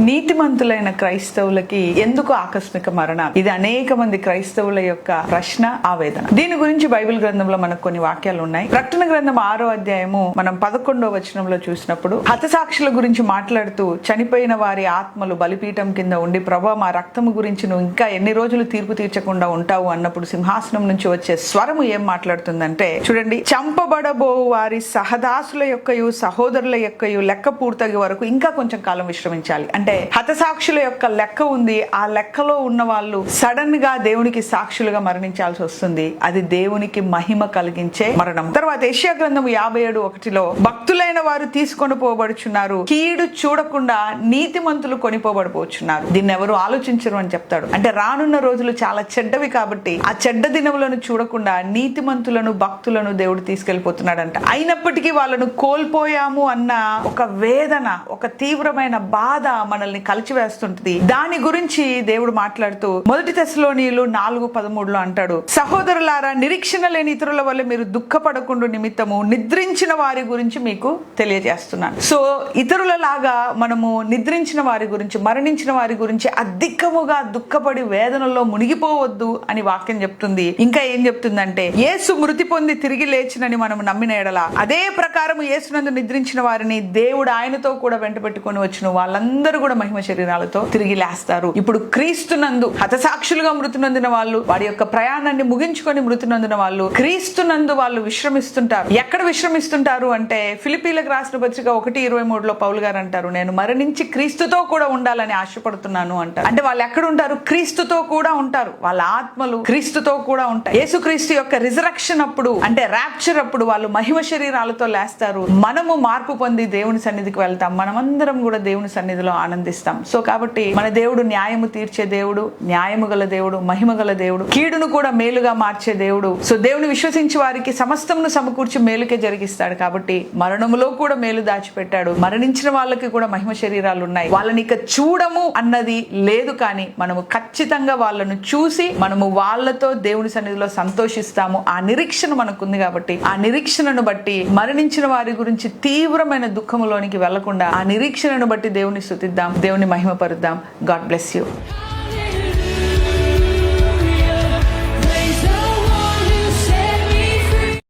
నీతిమంతులైన క్రైస్తవులకి ఎందుకు ఆకస్మిక మరణాలు? ఇది అనేక మంది క్రైస్తవుల యొక్క ప్రశ్న, ఆవేదన. దీని గురించి బైబిల్ గ్రంథంలో మనకు కొన్ని వాక్యాలు ఉన్నాయి. ప్రకటన గ్రంథం 6వ అధ్యాయము మనం 11వ వచనంలో చూసినప్పుడు హతసాక్షుల గురించి మాట్లాడుతూ, చనిపోయిన వారి ఆత్మలు బలిపీఠం కింద ఉండి, ప్రభువా మా రక్తము గురించి నువ్వు ఇంకా ఎన్ని రోజులు తీర్పు తీర్చకుండా ఉంటావు అన్నప్పుడు సింహాసనం నుంచి వచ్చే స్వరము ఏం మాట్లాడుతుందంటే, చూడండి, చంపబడబో వారి సహదాసుల యొక్కయు సహోదరుల యొక్కయు లెక్క పూర్తయ్యే వరకు ఇంకా కొంచెం కాలం విశ్రమించాలి. అంటే హతసాక్షుల యొక్క లెక్క ఉంది. ఆ లెక్కలో ఉన్న వాళ్ళు సడన్ గా దేవునికి సాక్షులుగా మరణించాల్సి వస్తుంది. అది దేవునికి మహిమ కలిగించే మరణం. తర్వాత యెషయా గ్రంథం 57:1 భక్తులైన వారు తీసుకొని పోబడుచున్నారు, కీడు చూడకుండా నీతిమంతులు కొనిపోబడిపోచున్నారు. దీన్ని ఎవరు ఆలోచించరు అని చెప్తాడు. అంటే రానున్న రోజులు చాలా చెడ్డవి కాబట్టి ఆ చెడ్డ దినములను చూడకుండా నీతిమంతులను, భక్తులను దేవుడు తీసుకెళ్లిపోతున్నాడంట. అయినప్పటికీ వాళ్ళను కోల్పోయాము అన్న ఒక వేదన, ఒక తీవ్రమైన బాధ మనల్ని కలిచివేస్తుంటది. దాని గురించి దేవుడు మాట్లాడుతూ 1 తెస్సలోనీయులు 4:13 అంటాడు, సహోదరులారా, నిరీక్షణ లేని ఇతరుల వల్ల మీరు దుఃఖపడకుండా నిమిత్తము నిద్రించిన వారి గురించి మీకు తెలియజేస్తున్నాను. సో ఇతరులలాగా మనము నిద్రించిన వారి గురించి, మరణించిన వారి గురించి అధికముగా దుఃఖపడి వేదనలో మునిగిపోవద్దు అని వాక్యం చెప్తుంది. ఇంకా ఏం చెప్తుందంటే, యేసు మృతి పొంది తిరిగి లేచినని మనం నమ్మిన ఎడల అదే ప్రకారం యేసునందు నిద్రించిన వారిని దేవుడు ఆయనతో కూడా వెంట పెట్టుకొని వచ్చిన వాళ్ళందరూ కూడా మహిమ శరీరాలతో తిరిగి లేస్తారు. ఇప్పుడు క్రీస్తునందు హతసాక్షులుగా మృతి నొందిన వాళ్ళు, వారి యొక్క ప్రయాణాన్ని ముగించుకొని మృతి నొందిన వాళ్ళు క్రీస్తునందు వాళ్ళు విశ్రమిస్తుంటారు. ఎక్కడ విశ్రమిస్తుంటారు అంటే, ఫిలిప్పీలకు రాసిన పత్రిక 1:23 పౌలు గారు అంటారు, నేను మరణించి క్రీస్తుతో కూడా ఉండాలని ఆశపడుతున్నాను అంటారు. అంటే వాళ్ళు ఎక్కడ ఉంటారు? క్రీస్తుతో కూడా ఉంటారు. వాళ్ళ ఆత్మలు క్రీస్తుతో కూడా ఉంటాయి. యేసుక్రీస్తు యొక్క రిజరక్షన్ అప్పుడు, అంటే ర్యాప్చర్ అప్పుడు వాళ్ళు మహిమ శరీరాలతో లేస్తారు. మనము మార్పు పొంది దేవుని సన్నిధికి వెళ్తాం. మనమందరం కూడా దేవుని సన్నిధిలో ఆనందిస్తాం. సో కాబట్టి మన దేవుడు న్యాయము తీర్చే దేవుడు, న్యాయము గల దేవుడు, మహిమ గల దేవుడు, కీడును కూడా మేలుగా మార్చే దేవుడు. సో దేవుని విశ్వసించి వారికి సమస్తమును సమకూర్చి మేలుకే జరిగిస్తాడు. కాబట్టి మరణములో కూడా మేలు దాచిపెట్టాడు. మరణించిన వాళ్ళకి కూడా మహిమ శరీరాలు ఉన్నాయి. వాళ్ళని ఇక చూడము అన్నది లేదు, కానీ మనము ఖచ్చితంగా వాళ్ళను చూసి మనము వాళ్ళతో దేవుని సన్నిధిలో సంతోషిస్తాము. ఆ నిరీక్షణ మనకుంది. కాబట్టి ఆ నిరీక్షణను బట్టి మరణించిన వారి గురించి తీవ్రమైన దుఃఖములోనికి వెళ్లకుండా ఆ నిరీక్షణను బట్టి దేవుని స్తుతిద్దాం, దేవుని మహిమపరుద్దాం. God bless you.